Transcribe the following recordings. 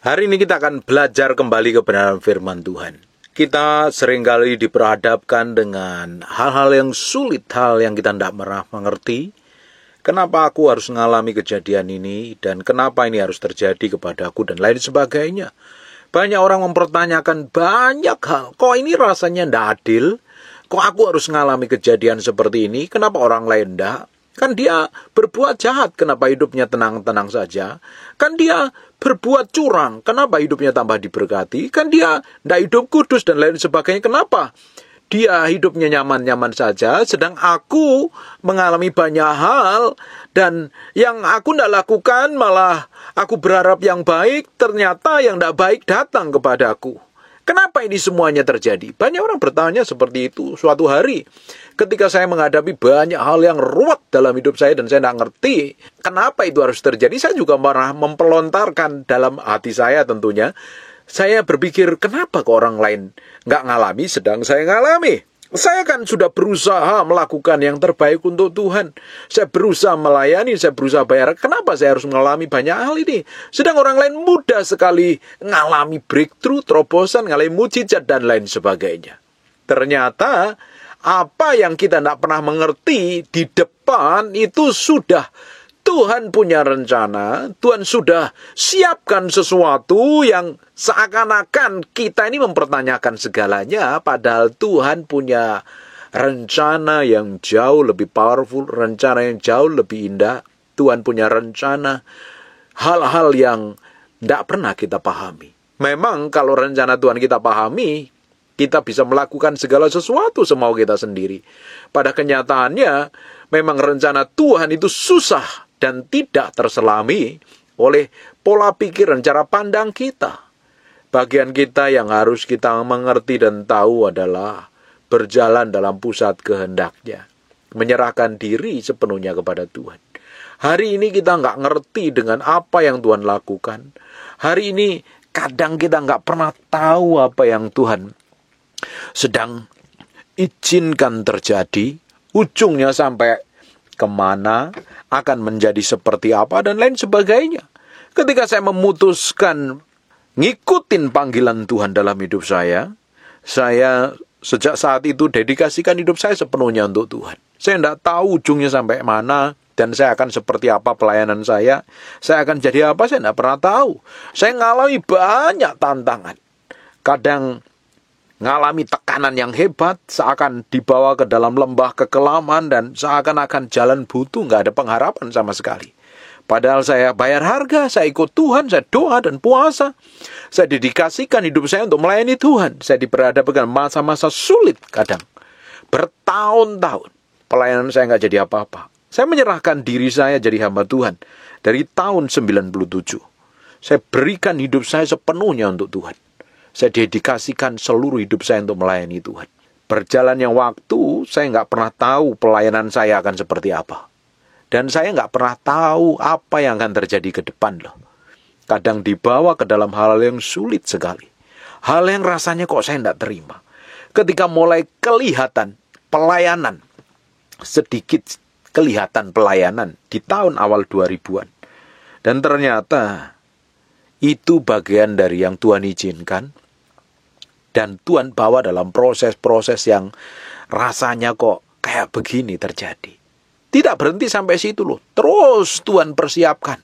Hari ini kita akan belajar kembali kebenaran firman Tuhan. Kita seringkali diperhadapkan dengan hal-hal yang sulit, hal yang kita tidak pernah mengerti. Kenapa aku harus mengalami kejadian ini, dan kenapa ini harus terjadi kepadaku, dan lain sebagainya. Banyak orang mempertanyakan banyak hal. Kok ini rasanya tidak adil? Kok aku harus mengalami kejadian seperti ini? Kenapa orang lain tidak? Kan dia berbuat jahat, kenapa hidupnya tenang-tenang saja? Kan dia berbuat curang, kenapa hidupnya tambah diberkati? Kan dia tidak hidup kudus dan lain sebagainya, kenapa dia hidupnya nyaman-nyaman saja? Sedang aku mengalami banyak hal, dan yang aku tidak lakukan malah aku berharap yang baik, ternyata yang tidak baik datang kepadaku. Kenapa ini semuanya terjadi? Banyak orang bertanya seperti itu. Suatu hari, ketika saya menghadapi banyak hal yang ruwet dalam hidup saya dan saya tidak ngerti kenapa itu harus terjadi, saya juga pernah mempelontarkan dalam hati saya tentunya. Saya berpikir, kenapa kok orang lain nggak ngalami sedang saya ngalami? Saya kan sudah berusaha melakukan yang terbaik untuk Tuhan. Saya berusaha melayani, saya berusaha bayar. Kenapa saya harus mengalami banyak hal ini? Sedang orang lain mudah sekali mengalami breakthrough, terobosan, mengalami mujizat, dan lain sebagainya. Ternyata apa yang kita tidak pernah mengerti di depan itu sudah Tuhan punya rencana, Tuhan sudah siapkan sesuatu yang seakan-akan kita ini mempertanyakan segalanya, padahal Tuhan punya rencana yang jauh lebih powerful, rencana yang jauh lebih indah. Tuhan punya rencana hal-hal yang tidak pernah kita pahami. Memang kalau rencana Tuhan kita pahami, kita bisa melakukan segala sesuatu semau kita sendiri. Pada kenyataannya, memang rencana Tuhan itu susah dan tidak terselami oleh pola pikir dan cara pandang kita. Bagian kita yang harus kita mengerti dan tahu adalah berjalan dalam pusat kehendaknya, menyerahkan diri sepenuhnya kepada Tuhan. Hari ini kita nggak ngerti dengan apa yang Tuhan lakukan. Hari ini kadang kita nggak pernah tahu apa yang Tuhan sedang izinkan terjadi, ujungnya sampai kemana, akan menjadi seperti apa, dan lain sebagainya. Ketika saya memutuskan ngikutin panggilan Tuhan dalam hidup saya sejak saat itu dedikasikan hidup saya sepenuhnya untuk Tuhan. Saya tidak tahu ujungnya sampai mana, dan saya akan seperti apa pelayanan saya akan jadi apa, saya tidak pernah tahu. Saya mengalami banyak tantangan. Kadang ngalami tekanan yang hebat, seakan dibawa ke dalam lembah kekelaman, dan seakan-akan jalan buntu, nggak ada pengharapan sama sekali. Padahal saya bayar harga, saya ikut Tuhan, saya doa dan puasa. Saya dedikasikan hidup saya untuk melayani Tuhan. Saya diperhadapkan masa-masa sulit kadang. Bertahun-tahun, pelayanan saya nggak jadi apa-apa. Saya menyerahkan diri saya jadi hamba Tuhan. Dari tahun 97, saya berikan hidup saya sepenuhnya untuk Tuhan. Saya dedikasikan seluruh hidup saya untuk melayani Tuhan. Berjalannya waktu, saya nggak pernah tahu pelayanan saya akan seperti apa. Dan saya nggak pernah tahu apa yang akan terjadi ke depan loh. Kadang dibawa ke dalam hal yang sulit sekali. Hal yang rasanya kok saya nggak terima. Ketika mulai kelihatan pelayanan, sedikit kelihatan pelayanan di tahun awal 2000-an. Dan ternyata itu bagian dari yang Tuhan izinkan. Dan Tuhan bawa dalam proses-proses yang rasanya kok kayak begini terjadi. Tidak berhenti sampai situ loh. Terus Tuhan persiapkan.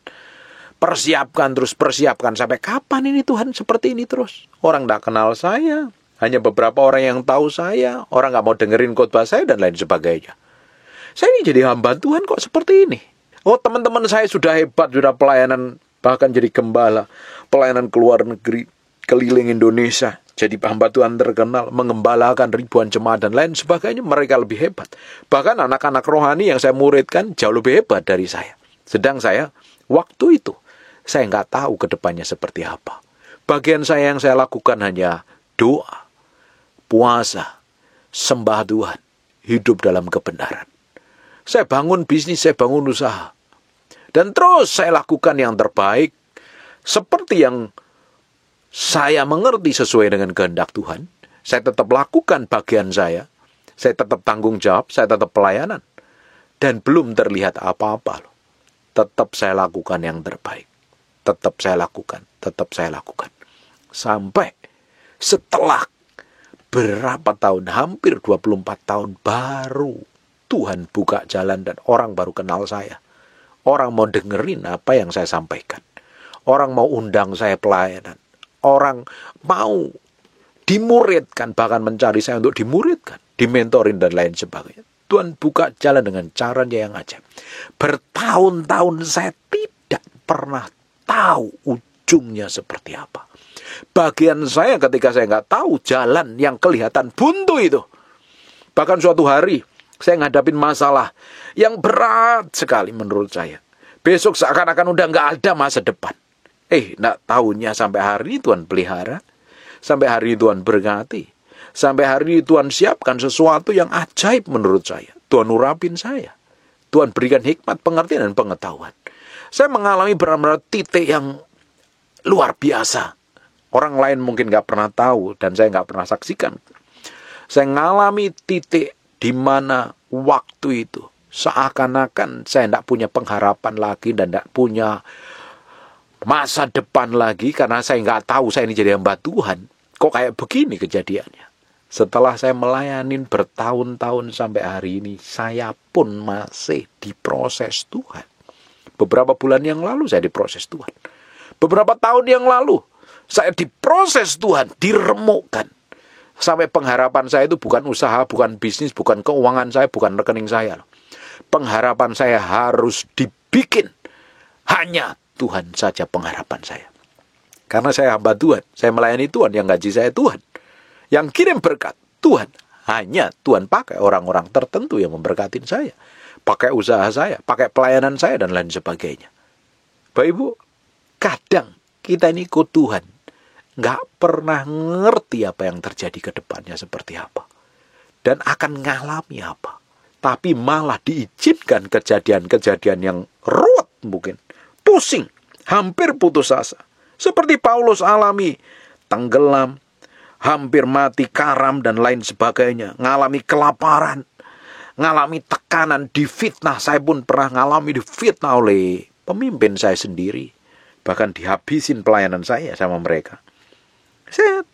Terus persiapkan. Sampai kapan ini Tuhan seperti ini terus? Orang tidak kenal saya. Hanya beberapa orang yang tahu saya. Orang nggak mau dengerin khotbah saya dan lain sebagainya. Saya ini jadi hamba Tuhan kok seperti ini. Oh, teman-teman saya sudah hebat. Sudah pelayanan, bahkan jadi gembala. Pelayanan ke luar negeri. Keliling Indonesia. Jadi hamba Tuhan terkenal, mengembalakan ribuan jemaat dan lain sebagainya. Mereka lebih hebat. Bahkan anak-anak rohani yang saya muridkan jauh lebih hebat dari saya. Sedang saya, waktu itu, saya nggak tahu ke depannya seperti apa. Bagian saya yang saya lakukan hanya doa, puasa, sembah Tuhan, hidup dalam kebenaran. Saya bangun bisnis, saya bangun usaha. Dan terus saya lakukan yang terbaik, seperti yang saya mengerti sesuai dengan kehendak Tuhan. Saya tetap lakukan bagian saya tetap tanggung jawab, saya tetap pelayanan. Dan belum terlihat apa-apa loh. Tetap saya lakukan yang terbaik. tetap saya lakukan, tetap saya lakukan. Sampai setelah berapa tahun, hampir 24 tahun, baru Tuhan buka jalan dan orang baru kenal saya. Orang mau dengerin apa yang saya sampaikan. Orang mau undang saya pelayanan. Orang mau dimuridkan, bahkan mencari saya untuk dimuridkan, dimentorin dan lain sebagainya. Tuhan buka jalan dengan caranya yang ajaib. Bertahun-tahun saya tidak pernah tahu ujungnya seperti apa. Bagian saya ketika saya nggak tahu jalan yang kelihatan buntu itu. Bahkan suatu hari saya ngadapin masalah yang berat sekali menurut saya. Besok seakan-akan udah nggak ada masa depan. Nggak tahunya sampai hari ini Tuhan pelihara. Sampai hari ini Tuhan berkati. Sampai hari ini Tuhan siapkan sesuatu yang ajaib menurut saya. Tuhan urapin saya. Tuhan berikan hikmat, pengertian, dan pengetahuan. Saya mengalami benar-benar titik yang luar biasa. Orang lain mungkin nggak pernah tahu dan saya nggak pernah saksikan. Saya mengalami titik di mana waktu itu seakan-akan saya tidak punya pengharapan lagi dan tidak punya masa depan lagi karena saya nggak tahu saya ini jadi hamba Tuhan. Kok kayak begini kejadiannya? Setelah saya melayani bertahun-tahun sampai hari ini, saya pun masih diproses Tuhan. Beberapa bulan yang lalu saya diproses Tuhan. Beberapa tahun yang lalu saya diproses Tuhan, diremukkan. Sampai pengharapan saya itu bukan usaha, bukan bisnis, bukan keuangan saya, bukan rekening saya. Pengharapan saya harus dibikin. Hanya Tuhan saja pengharapan saya. Karena saya hamba Tuhan, saya melayani Tuhan, yang gaji saya Tuhan. Yang kirim berkat Tuhan. Hanya Tuhan pakai orang-orang tertentu yang memberkatin saya. Pakai usaha saya, pakai pelayanan saya, dan lain sebagainya. Bapak Ibu, kadang kita ini ikut Tuhan. Nggak pernah ngerti apa yang terjadi ke depannya seperti apa. Dan akan ngalami apa. Tapi malah diizinkan kejadian-kejadian yang ruwet mungkin. Pusing, hampir putus asa. Seperti Paulus alami, tenggelam, hampir mati, karam, dan lain sebagainya. Ngalami kelaparan, ngalami tekanan, difitnah. Saya pun pernah ngalami difitnah oleh pemimpin saya sendiri. Bahkan dihabisin pelayanan saya sama mereka. Saya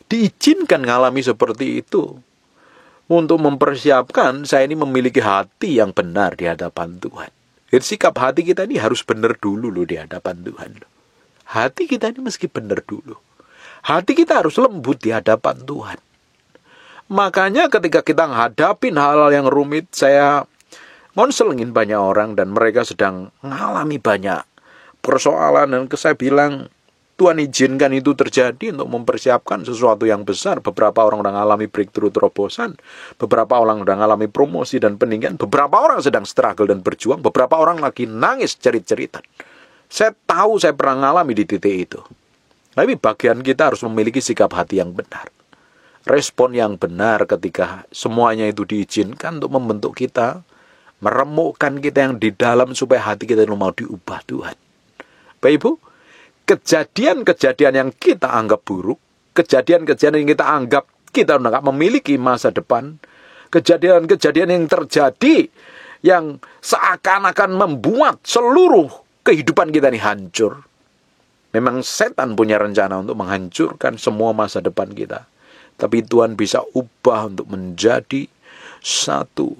diizinkan ngalami seperti itu. Untuk mempersiapkan saya ini memiliki hati yang benar di hadapan Tuhan. Jadi sikap hati kita ini harus benar dulu loh di hadapan Tuhan. Hati kita ini mesti benar dulu. Hati kita harus lembut di hadapan Tuhan. Makanya ketika kita menghadapi hal-hal yang rumit, saya ngonselingin banyak orang dan mereka sedang mengalami banyak persoalan. Dan saya bilang, Tuhan izinkan itu terjadi untuk mempersiapkan sesuatu yang besar. Beberapa orang sedang mengalami breakthrough terobosan. Beberapa orang sedang mengalami promosi dan peninggian. Beberapa orang sedang struggle dan berjuang. Beberapa orang lagi nangis cerit-ceritan. Saya tahu saya pernah mengalami di titik itu. Tapi bagian kita harus memiliki sikap hati yang benar. Respon yang benar ketika semuanya itu diizinkan untuk membentuk kita. Meremukkan kita yang di dalam supaya hati kita mau diubah Tuhan. Bapak Ibu, kejadian-kejadian yang kita anggap buruk, kejadian-kejadian yang kita anggap kita tidak memiliki masa depan, kejadian-kejadian yang terjadi yang seakan-akan membuat seluruh kehidupan kita ini hancur. Memang setan punya rencana untuk menghancurkan semua masa depan kita. Tapi Tuhan bisa ubah untuk menjadi satu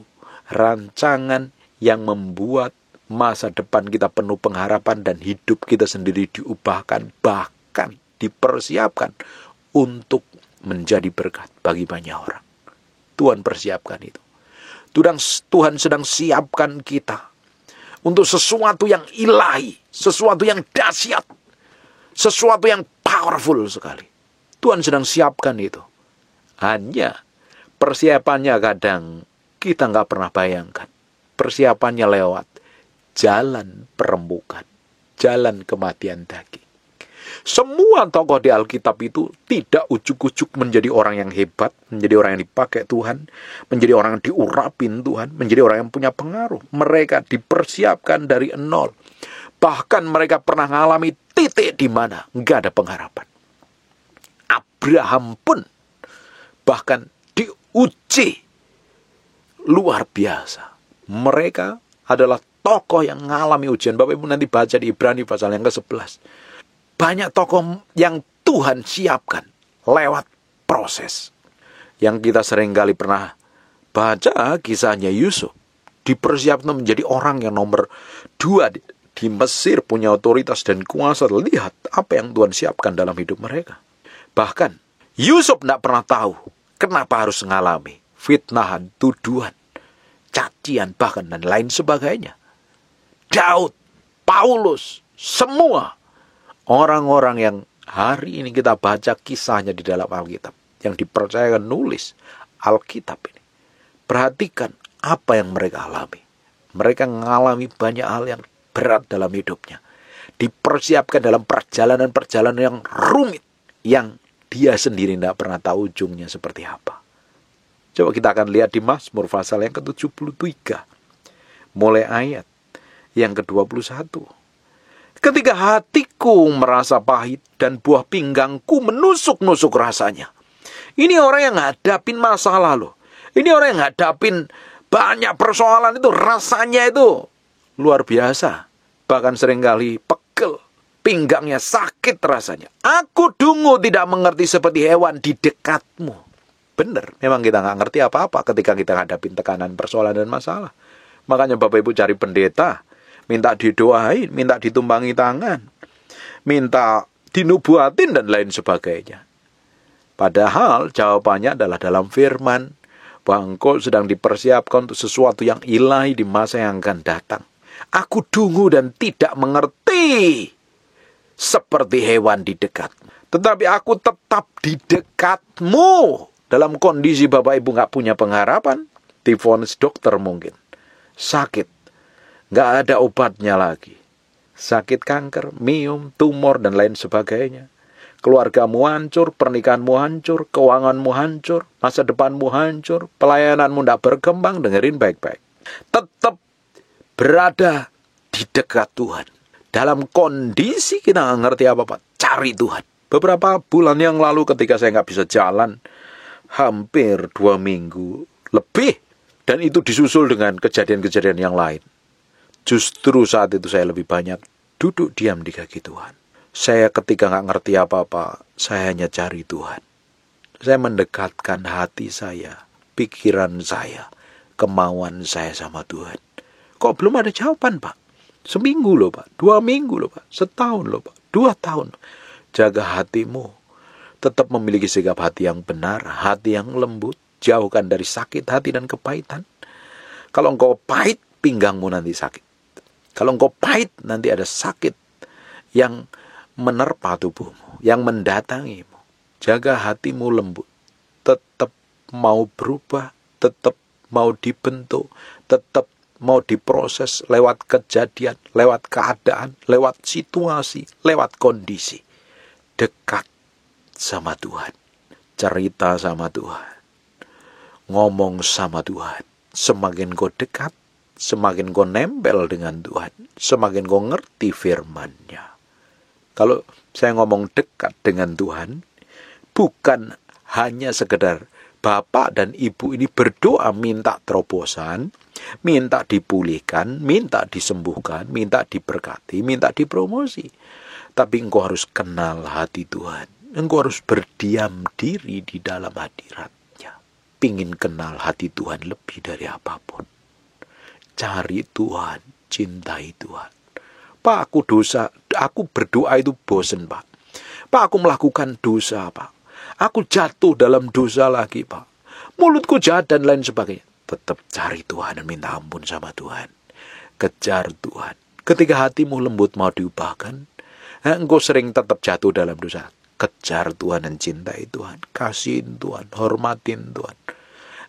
rancangan yang membuat masa depan kita penuh pengharapan dan hidup kita sendiri diubahkan, bahkan dipersiapkan untuk menjadi berkat bagi banyak orang. Tuhan persiapkan itu. Tuhan sedang siapkan kita untuk sesuatu yang ilahi, sesuatu yang dahsyat, sesuatu yang powerful sekali. Tuhan sedang siapkan itu. Hanya persiapannya kadang kita nggak pernah bayangkan. Persiapannya lewat jalan perempukan, jalan kematian daging. Semua tokoh di Alkitab itu tidak ujuk-ujuk menjadi orang yang hebat, menjadi orang yang dipakai Tuhan, menjadi orang yang diurapin Tuhan, menjadi orang yang punya pengaruh. Mereka dipersiapkan dari nol. Bahkan mereka pernah mengalami titik di mana nggak ada pengharapan. Abraham pun bahkan diuji luar biasa. Mereka adalah tokoh yang mengalami ujian. Bapak Ibu nanti baca di Ibrani pasal yang ke-11. Banyak tokoh yang Tuhan siapkan lewat proses. Yang kita seringkali pernah baca kisahnya Yusuf. Dipersiapkan menjadi orang yang nomor 2 di Mesir, punya otoritas dan kuasa. Lihat apa yang Tuhan siapkan dalam hidup mereka. Bahkan Yusuf tidak pernah tahu kenapa harus mengalami fitnahan, tuduhan, cacian, bahkan dan lain sebagainya. Daud, Paulus, semua orang-orang yang hari ini kita baca kisahnya di dalam Alkitab, yang dipercayakan nulis Alkitab ini. Perhatikan apa yang mereka alami. Mereka mengalami banyak hal yang berat dalam hidupnya. Dipersiapkan dalam perjalanan-perjalanan yang rumit, yang dia sendiri tidak pernah tahu ujungnya seperti apa. Coba kita akan lihat di Mazmur pasal yang ke-73. Mulai ayat yang ke-21. Ketika hatiku merasa pahit dan buah pinggangku menusuk-nusuk rasanya. Ini orang yang ngadapin masalah loh. Ini orang yang ngadapin banyak persoalan itu. Rasanya itu luar biasa. Bahkan seringkali pegel. Pinggangnya sakit rasanya. Aku dungu tidak mengerti seperti hewan di dekatmu. Benar, memang kita nggak ngerti apa-apa ketika kita ngadapin tekanan, persoalan, dan masalah. Makanya Bapak Ibu cari pendeta. Minta didoain, minta ditumpangi tangan. Minta dinubuatin dan lain sebagainya. Padahal jawabannya adalah dalam firman. Bahwa engkau sedang dipersiapkan untuk sesuatu yang ilahi di masa yang akan datang. Aku dungu dan tidak mengerti seperti hewan di dekatmu. Tetapi aku tetap di dekatmu. Dalam kondisi Bapak Ibu nggak punya pengharapan. Divonis dokter mungkin. Sakit. Nggak ada obatnya lagi. Sakit kanker, miom, tumor, dan lain sebagainya. Keluargamu hancur, pernikahanmu hancur, keuanganmu hancur, masa depanmu hancur, pelayananmu tidak berkembang. Dengerin baik-baik. Tetap berada di dekat Tuhan. Dalam kondisi kita nggak ngerti apa-apa, cari Tuhan. Beberapa bulan yang lalu ketika saya nggak bisa jalan, hampir 2 minggu lebih. Dan itu disusul dengan kejadian-kejadian yang lain. Justru saat itu saya lebih banyak duduk diam di kaki Tuhan. Saya ketika nggak ngerti apa-apa, saya hanya cari Tuhan. Saya mendekatkan hati saya, pikiran saya, kemauan saya sama Tuhan. Kok belum ada jawaban, Pak? Seminggu loh, Pak. 2 minggu loh, Pak. Setahun loh, Pak. 2 tahun. Jaga hatimu. Tetap memiliki sikap hati yang benar, hati yang lembut. Jauhkan dari sakit hati dan kepahitan. Kalau engkau pahit, pinggangmu nanti sakit. Kalau engkau pahit, nanti ada sakit yang menerpa tubuhmu, yang mendatangimu. Jaga hatimu lembut. Tetap mau berubah, tetap mau dibentuk, tetap mau diproses lewat kejadian, lewat keadaan, lewat situasi, lewat kondisi. Dekat sama Tuhan. Cerita sama Tuhan. Ngomong sama Tuhan. Semakin kau dekat, semakin kau nempel dengan Tuhan, semakin kau ngerti firman-Nya. Kalau saya ngomong dekat dengan Tuhan, bukan hanya sekedar bapak dan ibu ini berdoa minta terobosan, minta dipulihkan, minta disembuhkan, minta diberkati, minta dipromosi. Tapi engkau harus kenal hati Tuhan. Engkau harus berdiam diri di dalam hadirat-Nya. Pingin kenal hati Tuhan lebih dari apapun. Cari Tuhan, cintai Tuhan. Pak, aku dosa, aku berdoa itu bosen, Pak. Pak, aku melakukan dosa, Pak. Aku jatuh dalam dosa lagi, Pak. Mulutku jahat dan lain sebagainya. Tetap cari Tuhan dan minta ampun sama Tuhan. Kejar Tuhan. Ketika hatimu lembut mau diubahkan, engkau sering tetap jatuh dalam dosa. Kejar Tuhan dan cintai Tuhan. Kasihin Tuhan, hormatin Tuhan.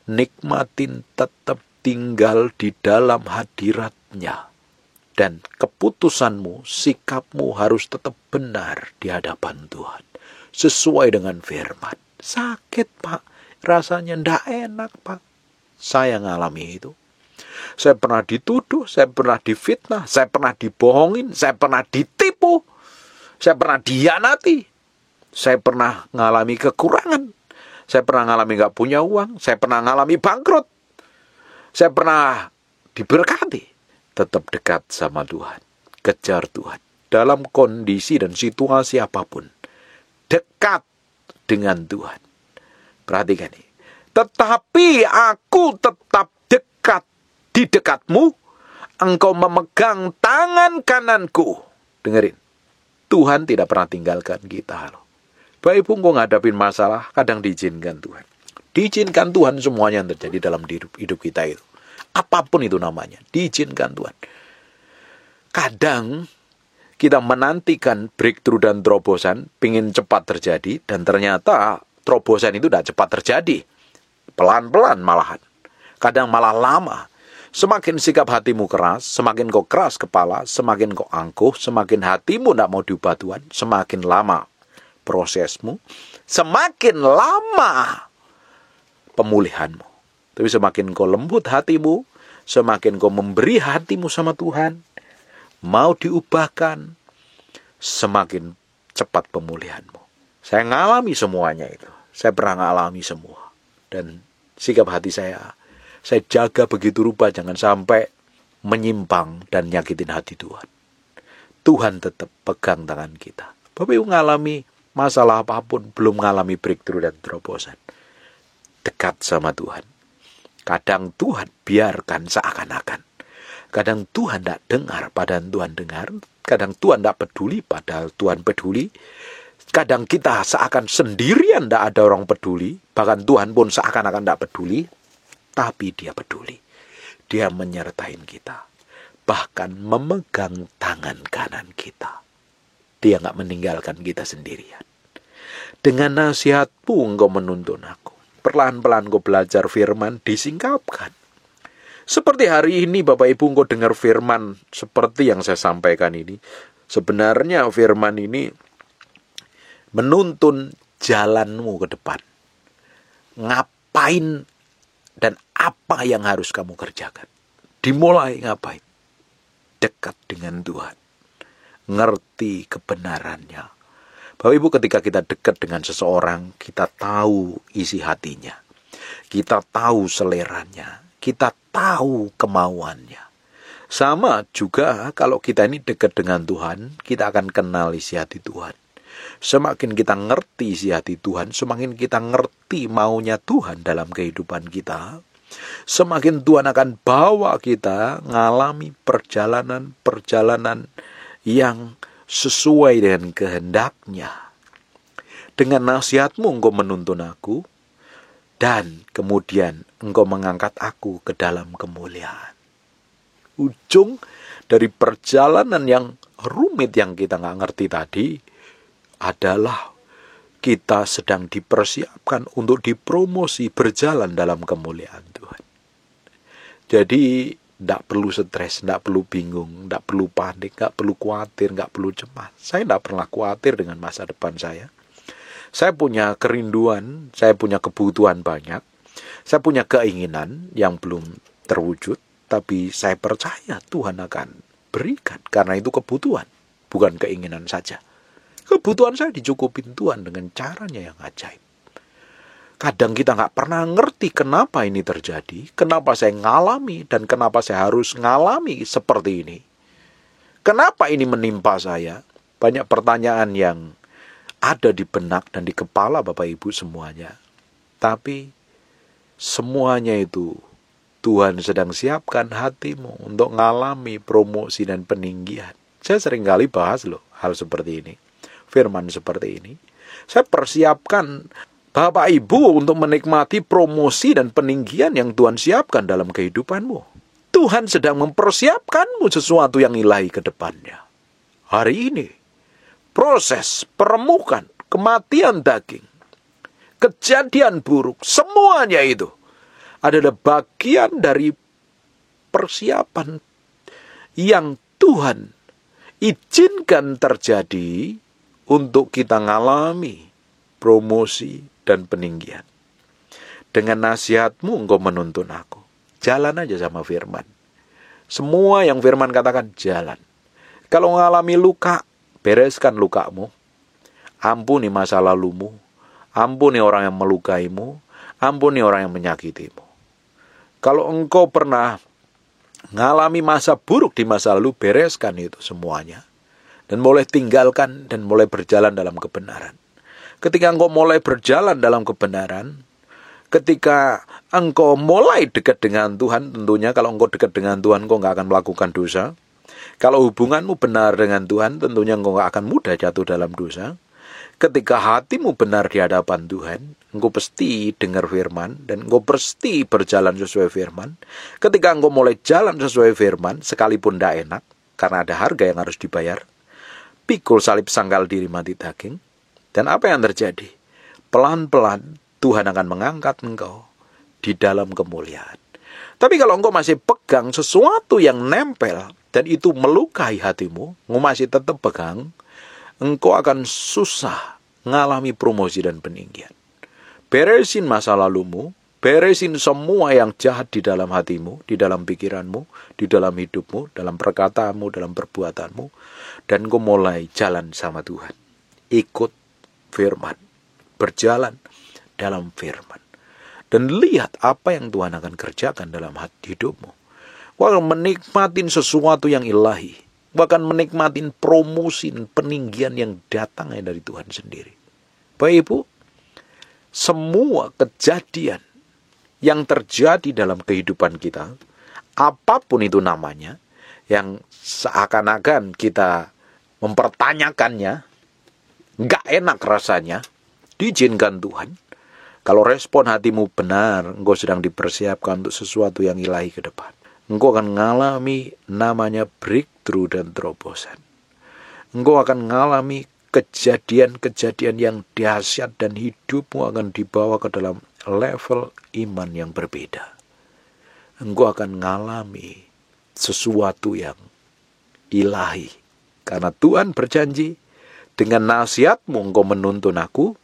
Nikmatin, tetap tinggal di dalam hadirat-Nya. Dan keputusanmu, sikapmu harus tetap benar di hadapan Tuhan. Sesuai dengan firman. Sakit, Pak. Rasanya ndak enak, Pak. Saya ngalami itu. Saya pernah dituduh, saya pernah difitnah, saya pernah dibohongin, saya pernah ditipu, saya pernah dihianati, saya pernah ngalami kekurangan, saya pernah ngalami gak punya uang, saya pernah ngalami bangkrut, saya pernah diberkati. tetap dekat sama Tuhan. Kejar Tuhan. Dalam kondisi dan situasi apapun. Dekat dengan Tuhan. Perhatikan ini. Tetapi aku tetap dekat di dekatmu. Engkau memegang tangan kananku. Dengerin. Tuhan tidak pernah tinggalkan kita loh. Baik Ibu, engkau ngadapin masalah, kadang diizinkan Tuhan. Diizinkan Tuhan semuanya yang terjadi dalam hidup kita itu. Apapun itu namanya, diizinkan Tuhan. Kadang kita menantikan breakthrough dan terobosan, pingin cepat terjadi, dan ternyata terobosan itu tidak cepat terjadi. Pelan-pelan malahan. Kadang malah lama. Semakin sikap hatimu keras, semakin kau keras kepala, semakin kau angkuh, semakin hatimu tidak mau diubah Tuhan, semakin lama prosesmu, semakin lama pemulihanmu. Tapi semakin kau lembut hatimu, semakin kau memberi hatimu sama Tuhan, mau diubahkan, semakin cepat pemulihanmu. Saya ngalami semuanya itu. Saya pernah ngalami semua. Dan sikap hati saya jaga begitu rupa jangan sampai menyimpang dan nyakitin hati Tuhan. Tuhan tetap pegang tangan kita. Bapak Ibu ngalami masalah apapun, belum ngalami breakthrough dan terobosan. Dekat sama Tuhan. Kadang Tuhan biarkan seakan-akan. Kadang Tuhan tidak dengar, padahal Tuhan dengar. Kadang Tuhan tidak peduli, padahal Tuhan peduli. Kadang kita seakan sendirian, tidak ada orang peduli. Bahkan Tuhan pun seakan-akan tidak peduli. Tapi Dia peduli. Dia menyertai kita. Bahkan memegang tangan kanan kita. Dia nggak meninggalkan kita sendirian. Dengan nasihatmu engkau menuntun aku. Perlahan-pelan engkau belajar firman disingkapkan. Seperti hari ini Bapak Ibu engkau dengar firman seperti yang saya sampaikan ini. Sebenarnya firman ini menuntun jalanmu ke depan. Ngapain dan apa yang harus kamu kerjakan. Dimulai ngapain? Dekat dengan Tuhan. Ngerti kebenarannya. Bapak Ibu ketika kita dekat dengan seseorang, kita tahu isi hatinya. Kita tahu seleranya. Kita tahu kemauannya. Sama juga kalau kita ini dekat dengan Tuhan, kita akan kenal isi hati Tuhan. Semakin kita ngerti isi hati Tuhan, semakin kita ngerti maunya Tuhan dalam kehidupan kita, semakin Tuhan akan bawa kita ngalami perjalanan-perjalanan yang sesuai dengan kehendaknya. Dengan nasihatmu engkau menuntun aku, dan kemudian engkau mengangkat aku ke dalam kemuliaan. Ujung dari perjalanan yang rumit yang kita nggak ngerti tadi, adalah kita sedang dipersiapkan untuk dipromosi berjalan dalam kemuliaan Tuhan. Jadi tidak perlu stres, tidak perlu bingung, tidak perlu panik, tidak perlu khawatir, tidak perlu cemas. Saya tidak pernah khawatir dengan masa depan saya. Saya punya kerinduan, saya punya kebutuhan banyak. Saya punya keinginan yang belum terwujud, tapi saya percaya Tuhan akan berikan. Karena itu kebutuhan, bukan keinginan saja. Kebutuhan saya dicukupin Tuhan dengan caranya yang ajaib. Kadang kita nggak pernah ngerti kenapa ini terjadi, kenapa saya ngalami, dan kenapa saya harus ngalami seperti ini. Kenapa ini menimpa saya? Banyak pertanyaan yang ada di benak dan di kepala Bapak Ibu semuanya. Tapi semuanya itu Tuhan sedang siapkan hatimu untuk ngalami promosi dan peninggian. Saya sering kali bahas loh hal seperti ini. Firman seperti ini. Saya persiapkan Bapak Ibu untuk menikmati promosi dan peninggian yang Tuhan siapkan dalam kehidupanmu. Tuhan sedang mempersiapkanmu sesuatu yang ilahi ke depannya. Hari ini, proses peremukan, kematian daging, kejadian buruk, semuanya itu adalah bagian dari persiapan yang Tuhan izinkan terjadi untuk kita ngalami promosi dan peninggian. Dengan nasihatmu engkau menuntun aku. Jalan aja sama firman. Semua yang firman katakan jalan. Kalau ngalami luka, bereskan lukamu. Ampuni masa lalumu. Ampuni orang yang melukaimu. Ampuni orang yang menyakitimu. Kalau engkau pernah ngalami masa buruk di masa lalu, bereskan itu semuanya. Dan mulai tinggalkan dan mulai berjalan dalam kebenaran. Ketika engkau mulai berjalan dalam kebenaran, ketika engkau mulai dekat dengan Tuhan, tentunya kalau engkau dekat dengan Tuhan, engkau nggak akan melakukan dosa. Kalau hubunganmu benar dengan Tuhan, tentunya engkau nggak akan mudah jatuh dalam dosa. Ketika hatimu benar di hadapan Tuhan, engkau pasti dengar firman, dan engkau pasti berjalan sesuai firman. Ketika engkau mulai jalan sesuai firman, sekalipun tidak enak, karena ada harga yang harus dibayar, pikul salib sangkal diri mati daging. Dan apa yang terjadi? Pelan-pelan Tuhan akan mengangkat engkau di dalam kemuliaan. Tapi kalau engkau masih pegang sesuatu yang nempel, dan itu melukai hatimu, engkau masih tetap pegang, engkau akan susah ngalami promosi dan peninggian. Beresin masa lalumu, beresin semua yang jahat di dalam hatimu, di dalam pikiranmu, di dalam hidupmu, dalam perkataanmu, dalam perbuatanmu, dan engkau mulai jalan sama Tuhan. Ikut firman, berjalan dalam firman, dan lihat apa yang Tuhan akan kerjakan dalam hidupmu. Kau akan menikmatin sesuatu yang ilahi, bahkan menikmatin promosi peninggian yang datangnya dari Tuhan sendiri. Bapak Ibu, semua kejadian yang terjadi dalam kehidupan kita, apapun itu namanya, yang seakan-akan kita mempertanyakannya, gak enak rasanya, diizinkan Tuhan. Kalau respon hatimu benar, engkau sedang dipersiapkan untuk sesuatu yang ilahi ke depan. Engkau akan mengalami namanya breakthrough dan terobosan. Engkau akan mengalami kejadian-kejadian yang dahsyat dan hidupmu akan dibawa ke dalam level iman yang berbeda. Engkau akan mengalami sesuatu yang ilahi. Karena Tuhan berjanji, dengan nasihatmu engkau menuntun aku,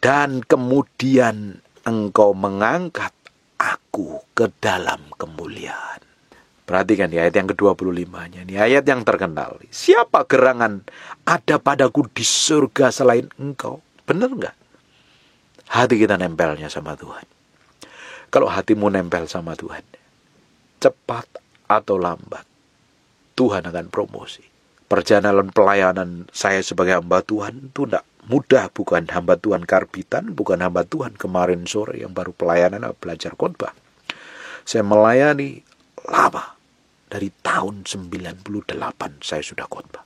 dan kemudian engkau mengangkat aku ke dalam kemuliaan. Perhatikan di ayat yang ke-25-nya. Ini ayat yang terkenal. Siapa gerangan ada padaku di surga selain engkau? Benar enggak? Hati kita nempelnya sama Tuhan. Kalau hatimu nempel sama Tuhan, cepat atau lambat, Tuhan akan promosi. Perjalanan pelayanan saya sebagai hamba Tuhan itu tidak mudah. Bukan hamba Tuhan karbitan, bukan hamba Tuhan kemarin sore yang baru pelayanan belajar khotbah. Saya melayani lama. Dari tahun 98 saya sudah khotbah.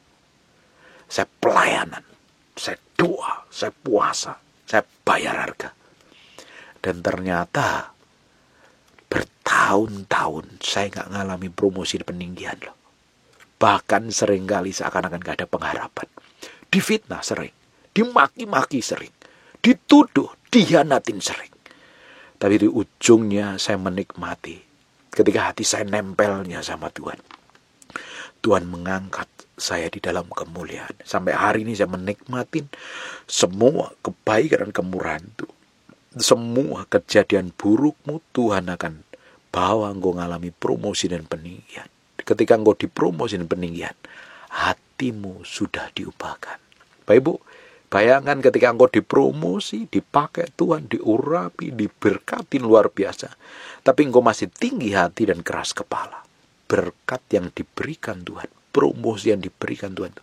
Saya pelayanan, saya doa, saya puasa, saya bayar harga. Dan ternyata bertahun-tahun saya nggak ngalami promosi peninggian loh. Bahkan seringkali seakan-akan gak ada pengharapan. Difitnah sering, dimaki-maki sering, dituduh, dihianatin sering. Tapi di ujungnya saya menikmati ketika hati saya nempelnya sama Tuhan. Tuhan mengangkat saya di dalam kemuliaan. Sampai hari ini saya menikmatin semua kebaikan dan kemurahan itu. Semua kejadian burukmu Tuhan akan bawa engkau mengalami promosi dan peninggian. Ketika engkau dipromosi dan peninggian, hatimu sudah diubahkan. Bapak Ibu, bayangkan ketika engkau dipromosi, dipakai Tuhan, diurapi, diberkati luar biasa. Tapi engkau masih tinggi hati dan keras kepala. Berkat yang diberikan Tuhan, promosi yang diberikan Tuhan itu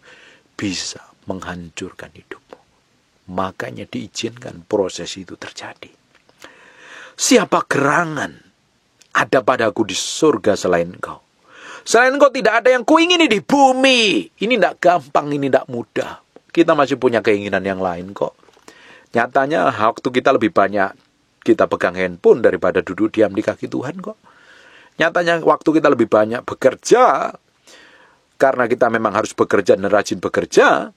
bisa menghancurkan hidupmu. Makanya diizinkan proses itu terjadi. Siapa gerangan ada padaku di surga selain engkau? Selain engkau tidak ada yang kuingini di bumi. Ini tidak gampang, ini tidak mudah. Kita masih punya keinginan yang lain kok. Nyatanya waktu kita lebih banyak kita pegang handphone daripada duduk diam di kaki Tuhan kok. Nyatanya waktu kita lebih banyak bekerja, karena kita memang harus bekerja dan rajin bekerja,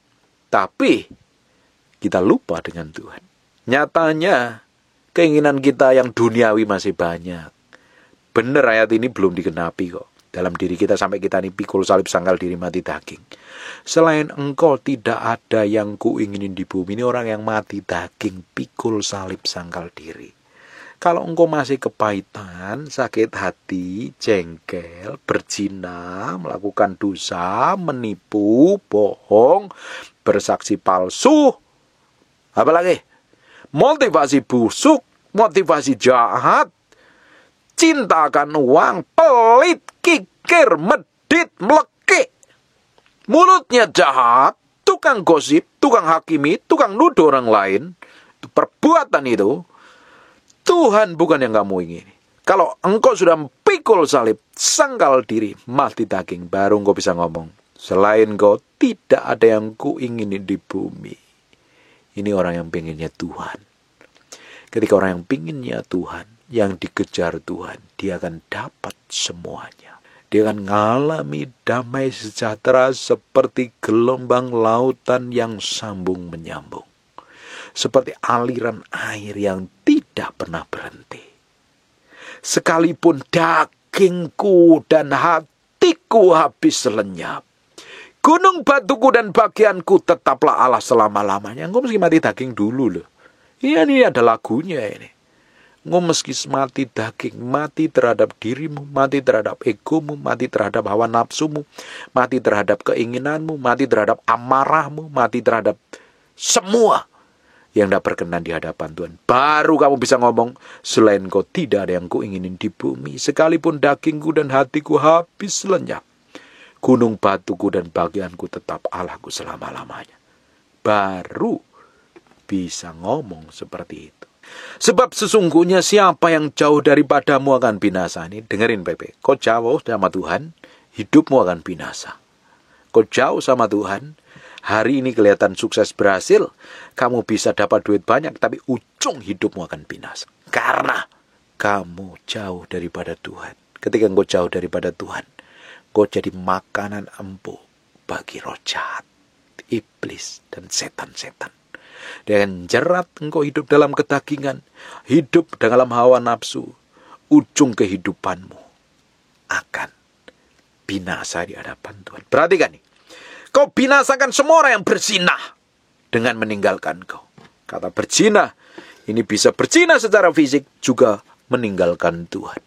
tapi kita lupa dengan Tuhan. Nyatanya keinginan kita yang duniawi masih banyak. Benar ayat ini belum digenapi kok. Dalam diri kita sampai kita ini pikul salib sangkal diri mati daging. Selain engkau tidak ada yang kuinginin di bumi. Ini orang yang mati daging, pikul salib sangkal diri. Kalau engkau masih kepahitan, sakit hati, jengkel, berzina, melakukan dosa, menipu, bohong, bersaksi palsu, apalagi motivasi busuk, motivasi jahat, cinta akan uang, pelit, kikir, medit, melekik. Mulutnya jahat, tukang gosip, tukang hakimi, tukang nuduh orang lain. Perbuatan itu, Tuhan bukan yang kamu ingini. Kalau engkau sudah pikul salib, sangkal diri, mati daging, baru engkau bisa ngomong. Selain engkau, tidak ada yang ku ingini di bumi. Ini orang yang pengennya Tuhan. Ketika orang yang pengennya Tuhan, yang dikejar Tuhan, dia akan dapat semuanya. Dia akan mengalami damai sejahtera seperti gelombang lautan yang sambung menyambung. Seperti aliran air yang tidak pernah berhenti. Sekalipun dagingku dan hatiku habis lenyap, gunung batuku dan bagianku tetaplah Allah selama-lamanya. Engkau mesti mati daging dulu loh. Ini ada lagunya ini. Engkau meski mati daging, mati terhadap dirimu, mati terhadap egomu, mati terhadap hawa nafsumu, mati terhadap keinginanmu, mati terhadap amarahmu, mati terhadap semua yang tidak berkenan di hadapan Tuhan. Baru kamu bisa ngomong, selain kau tidak ada yang ku inginin di bumi. Sekalipun dagingku dan hatiku habis lenyap, gunung batuku dan bagianku tetap Allahku selama-lamanya. Baru bisa ngomong seperti itu. Sebab sesungguhnya siapa yang jauh daripadamu akan binasa. Ini dengerin Pepe. Kau jauh sama Tuhan, hidupmu akan binasa. Kau jauh sama Tuhan, hari ini kelihatan sukses berhasil, kamu bisa dapat duit banyak, tapi ujung hidupmu akan binasa. Karena kamu jauh daripada Tuhan. Ketika engkau jauh daripada Tuhan, engkau jadi makanan empuk bagi roh jahat, iblis, dan setan-setan. Dengan jerat engkau hidup dalam kedagingan, hidup dalam hawa nafsu, ujung kehidupanmu akan binasa di hadapan Tuhan. Perhatikan nih, kau binasakan semua orang yang berzinah dengan meninggalkan kau. Kata berzinah, ini bisa berzinah secara fisik, juga meninggalkan Tuhan.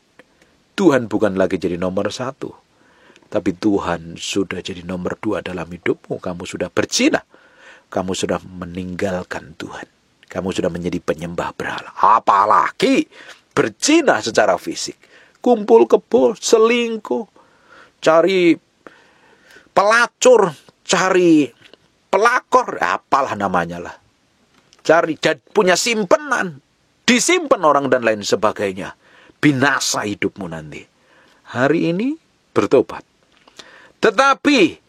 Tuhan bukan lagi jadi nomor 1, tapi Tuhan sudah jadi nomor 2 dalam hidupmu. Kamu sudah berzinah. Kamu sudah meninggalkan Tuhan. Kamu sudah menjadi penyembah berhala. Apalagi berzina secara fisik. Kumpul kebo, selingkuh, cari pelacur, cari pelakor, apalah namanya lah. Cari punya simpenan, disimpan orang dan lain sebagainya. Binasa hidupmu nanti. Hari ini bertobat. Tetapi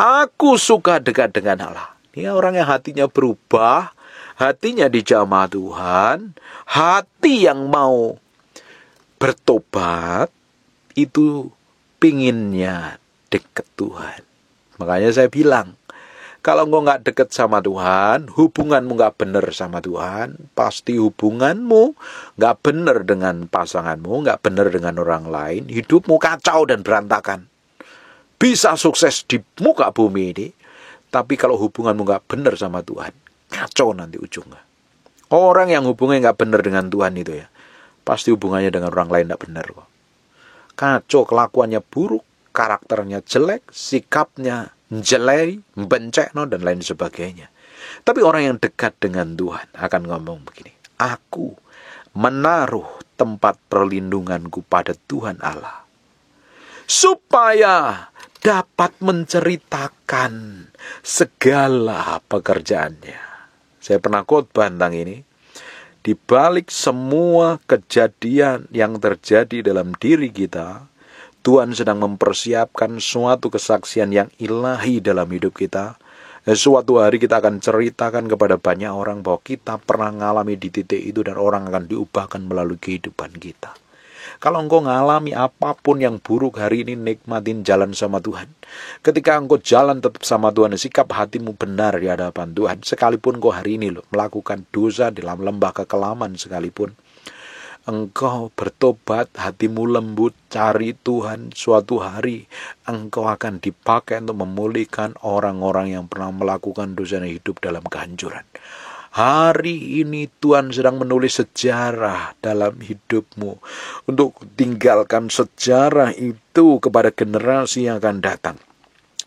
Aku suka dekat dengan Allah. Ini orang yang hatinya berubah, hatinya dijamah Tuhan, hati yang mau bertobat, itu pinginnya dekat Tuhan. Makanya saya bilang, kalau engkau nggak dekat sama Tuhan, hubunganmu nggak benar sama Tuhan, pasti hubunganmu nggak benar dengan pasanganmu, nggak benar dengan orang lain, hidupmu kacau dan berantakan. Bisa sukses di muka bumi ini, tapi kalau hubunganmu nggak benar sama Tuhan, kacau nanti ujungnya. Orang yang hubungannya nggak benar dengan Tuhan itu ya, pasti hubungannya dengan orang lain nggak benar kok. Kacau, kelakuannya buruk, karakternya jelek, sikapnya jelek, bencekno dan lain sebagainya. Tapi orang yang dekat dengan Tuhan akan ngomong begini, aku menaruh tempat perlindunganku pada Tuhan Allah, supaya dapat menceritakan segala pekerjaannya. Saya pernah khotbah tentang ini. Di balik semua kejadian yang terjadi dalam diri kita, Tuhan sedang mempersiapkan suatu kesaksian yang ilahi dalam hidup kita. Suatu hari kita akan ceritakan kepada banyak orang bahwa kita pernah mengalami di titik itu dan orang akan diubahkan melalui kehidupan kita. Kalau engkau ngalami apapun yang buruk hari ini, nikmatin jalan sama Tuhan. Ketika engkau jalan tetap sama Tuhan, sikap hatimu benar di hadapan Tuhan. Sekalipun engkau hari ini melakukan dosa di dalam lembah kekelaman sekalipun, engkau bertobat, hatimu lembut, cari Tuhan, suatu hari engkau akan dipakai untuk memulihkan orang-orang yang pernah melakukan dosa dan hidup dalam kehancuran. Hari ini Tuhan sedang menulis sejarah dalam hidupmu untuk tinggalkan sejarah itu kepada generasi yang akan datang.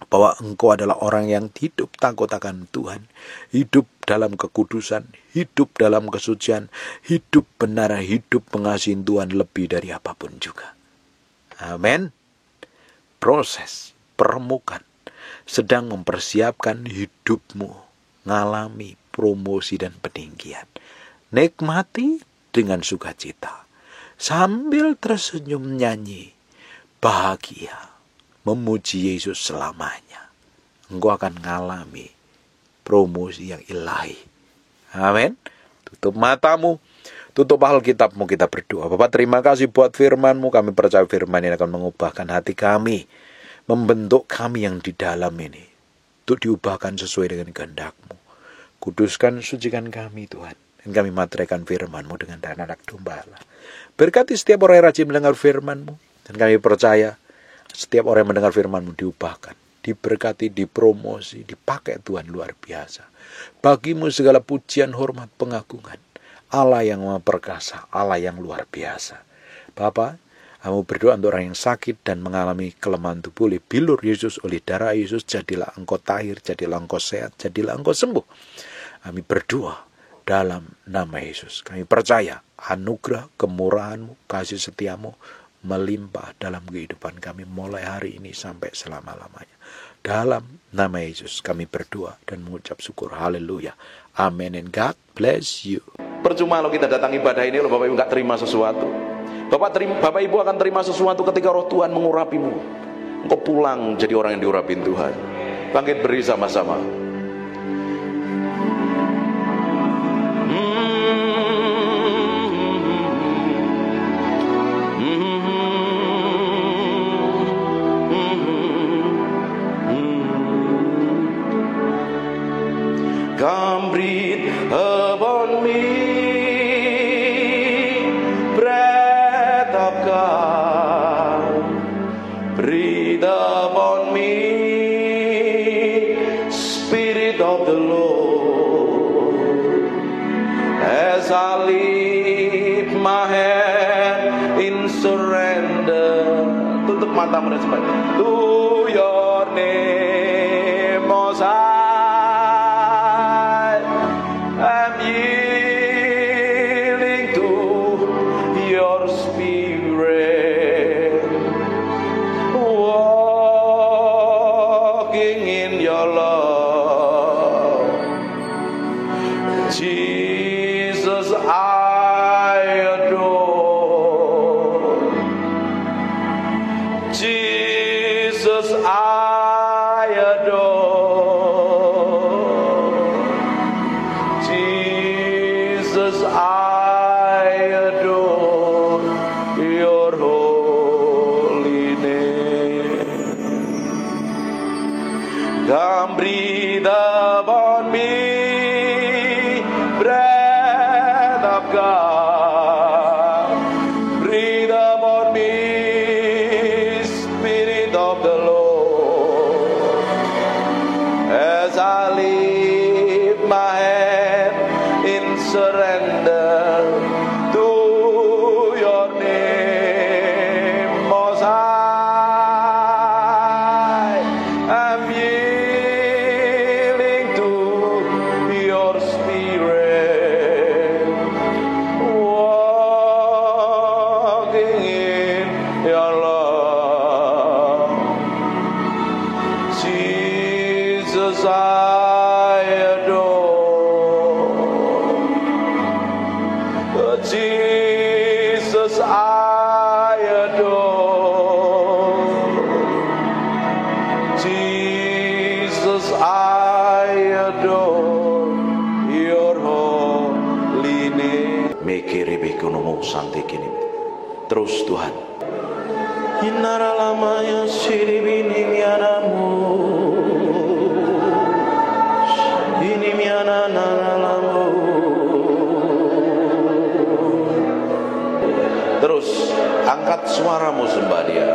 Bahwa engkau adalah orang yang hidup takut akan Tuhan, hidup dalam kekudusan, hidup dalam kesucian, hidup benar, hidup mengasihi Tuhan lebih dari apapun juga. Amin. Proses permukaan sedang mempersiapkan hidupmu ngalami promosi dan peninggian. Nikmati dengan sukacita sambil tersenyum nyanyi, bahagia, memuji Yesus selamanya. Engkau akan mengalami promosi yang ilahi. Amin. Tutup matamu, tutup Alkitabmu, kita berdoa. Bapak, terima kasih buat firman-Mu. Kami percaya firman ini akan mengubahkan hati kami, membentuk kami yang di dalam ini, untuk diubahkan sesuai dengan kehendak-Mu. Kuduskan, sucikan kami Tuhan, dan kami materaikan firman-Mu dengan darah anak domba Allah. Berkati setiap orang yang rajin mendengar firman-Mu, dan kami percaya setiap orang yang mendengar firman-Mu diubahkan, diberkati, dipromosi, dipakai Tuhan luar biasa. Bagimu segala pujian, hormat, pengagungan. Allah yang Maha Perkasa, Allah yang luar biasa. Bapa, kamu berdoa untuk orang yang sakit dan mengalami kelemahan tubuh oleh bilur Yesus, oleh darah Yesus, jadilah engkau tahir, jadilah engkau sehat, jadilah engkau sembuh. Kami berdoa dalam nama Yesus. Kami percaya anugerah, kemurahan-Mu, kasih setia-Mu melimpah dalam kehidupan kami mulai hari ini sampai selama-lamanya. Dalam nama Yesus kami berdoa dan mengucap syukur. Haleluya. Amin. And God bless you. Percuma kalau kita datang ibadah ini, Bapak Ibu nggak terima sesuatu. Bapak Ibu akan terima sesuatu ketika roh Tuhan mengurapimu. Engkau pulang jadi orang yang diurapin Tuhan. Bangkit beri sama-sama. Come breathe upon me, breath of God. Breathe upon me, Spirit of the Lord. As I lift my hand in surrender, tutup matamu dan sebagainya. To your name, Most High. Come breathe upon me, breath of God. Breathe upon me, Spirit of the Lord. As I lift my hand in surrender to your name, Most High, I'm Jesus, I adore. Jesus, I adore your holy name. Terus Tuhan. Inara lamanya siribini mianamu. Ini miana naramu. Terus angkat suaramu sembah Dia.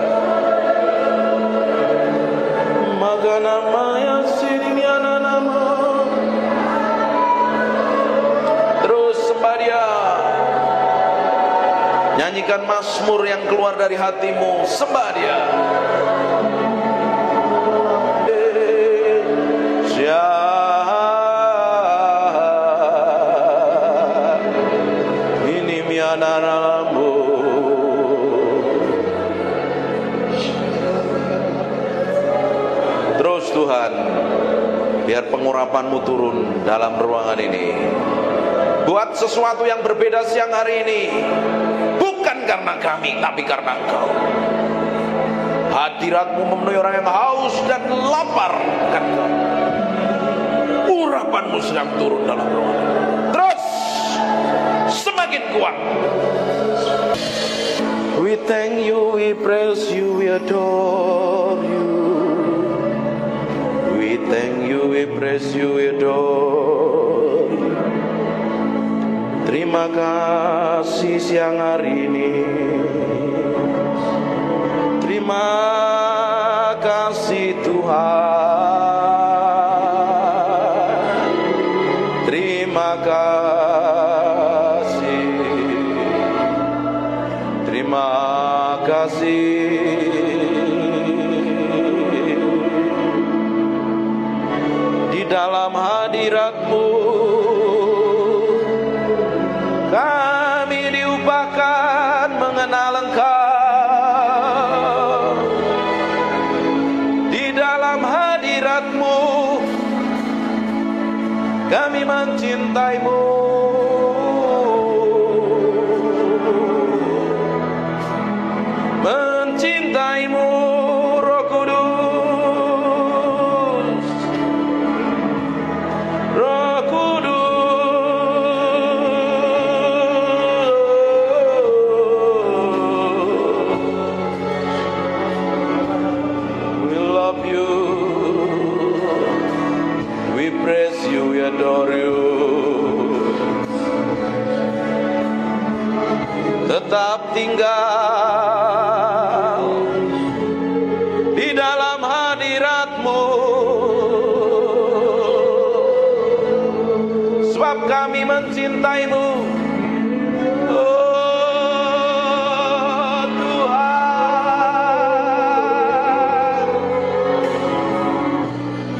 Maka namanya sirimiana nama. Terus sembah Dia. Nyanyikan mazmur yang keluar dari hatimu, sembah Dia. Ini miana naramu. Biar pengurapan-Mu turun dalam ruangan ini. Buat sesuatu yang berbeda siang hari ini. Bukan karena kami, tapi karena Engkau. Hadirat-Mu memenuhi orang yang haus dan lapar akan Engkau. Urapan-Mu sedang turun dalam ruangan. Terus semakin kuat. We thank You, we praise You, we adore You. We thank You, we praise You, we adore You. Terima kasih siang hari ini. Terima kasih Tuhan. Terima kasih. Terima kasih. Di dalam hadirat-Mu kami diubahkan mengenal Engkau. Di dalam hadirat-Mu kami mencintai-Mu. Mencintaimu, Roh Kudus. Roh Kudus. We love You. We praise You, we adore You. Tetap tinggal di dalam hadirat-Mu, sebab kami mencintai-Mu. Oh Tuhan,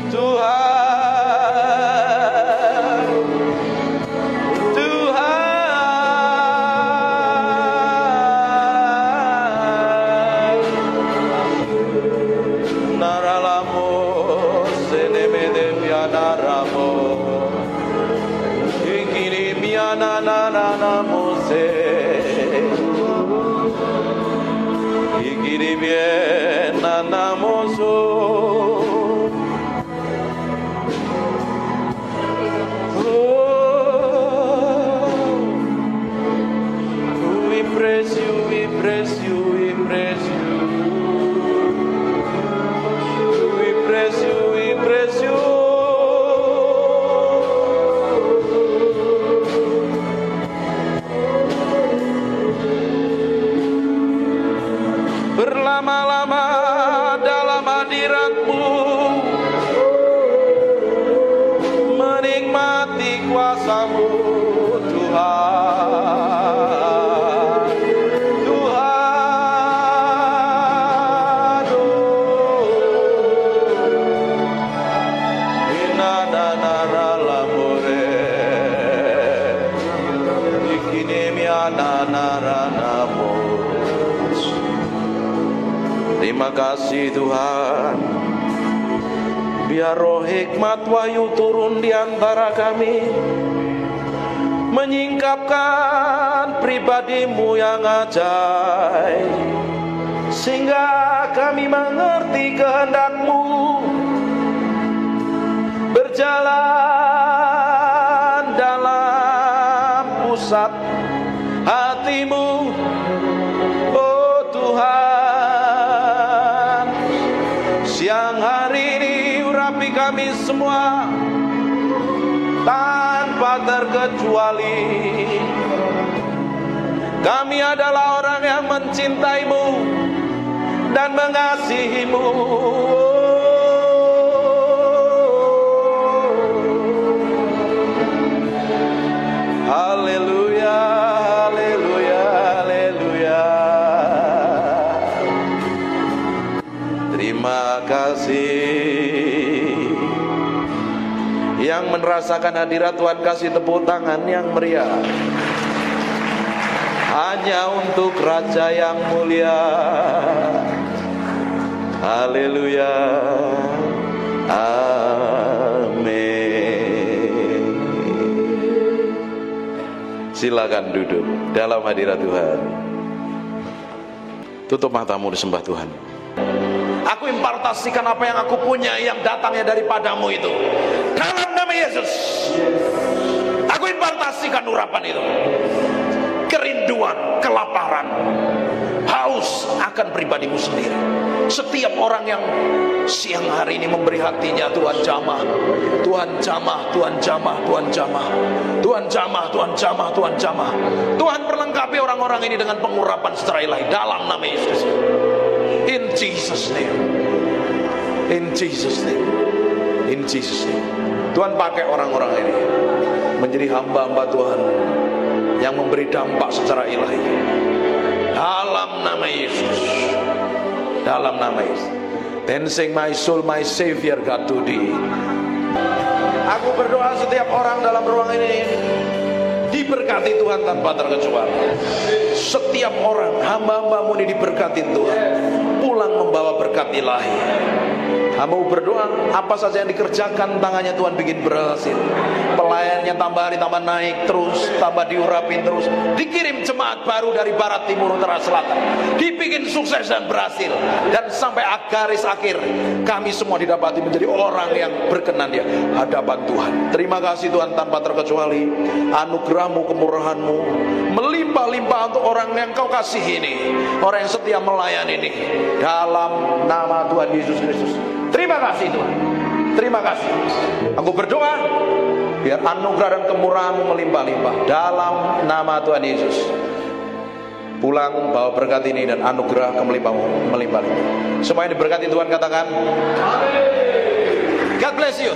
Tuhan, Tuhan. Naralamo senemede pianaramo ikini miana nanamo se ikini biena namoso. We praise You, we praise You, we praise You. We praise You, we praise You. Berlama-lama dalam hadirat-Mu, menikmati kuasa-Mu, Tuhan. Tuhan, inananaramore, ikinemiananaranamos. Terima kasih Tuhan. Biar roh hikmat wahyu turun di antara kami, menyingkapkan pribadi-Mu yang ajaib, sehingga kami mengerti kehendak-Mu, berjalan dalam pusat hati-Mu. Oh Tuhan, siang hari ini urapi kami semua tanpa terkecuali. Kami adalah orang yang mencintai-Mu dan mengasihi-Mu. Haleluya, haleluya, haleluya. Terima kasih. Yang merasakan hadirat Tuhan kasih tepuk tangan yang meriah. Hanya untuk Raja yang mulia. Haleluya. Amin. Silakan duduk dalam hadirat Tuhan. Tutup matamu, disembah Tuhan. Aku impartasikan apa yang aku punya yang datangnya daripadamu itu. Dalam nama Yesus. Aku impartasikan urapan itu. Kerinduan, kelaparan, haus akan pribadimu sendiri. Setiap orang yang siang hari ini memberi hatinya, Tuhan jamah, Tuhan jamah, Tuhan jamah, Tuhan jamah, Tuhan jamah, Tuhan jamah, Tuhan jamah. Tuhan perlengkapi orang-orang ini dengan pengurapan secara ilahi dalam nama Yesus. In Jesus name. In Jesus name. In Jesus name. Tuhan pakai orang-orang ini menjadi hamba-hamba Tuhan yang memberi dampak secara ilahi. Dalam nama Yesus. Dalam nama Yesus. Then sing my soul, my Savior God to thee. Aku berdoa setiap orang dalam ruang ini diberkati Tuhan tanpa terkecuali. Setiap orang, hamba-hambamu ini diberkati Tuhan, pulang membawa berkat ilahi. Hamba berdoa, apa saja yang dikerjakan tangannya Tuhan bikin berhasil. Pelayannya tambah hari tambah naik terus, tambah diurapin terus. Dikirim jemaat baru dari barat, timur, utara, selatan. Dibikin sukses dan berhasil. Dan sampai garis akhir, kami semua didapati menjadi orang yang berkenan di hadapan Tuhan. Terima kasih Tuhan tanpa terkecuali. Anugerahmu, kemurahanmu melimpah-limpah untuk orang yang kau kasih ini, orang yang setia melayani ini. Dalam nama Tuhan Yesus Kristus. Terima kasih Tuhan. Terima kasih. Aku berdoa biar anugerah dan kemurahan-Mu melimpah-limpah dalam nama Tuhan Yesus. Pulang bawa berkat ini dan anugerah kemelimpah-Mu melimpah-limpah. Semua yang diberkati Tuhan katakan amin. God bless you.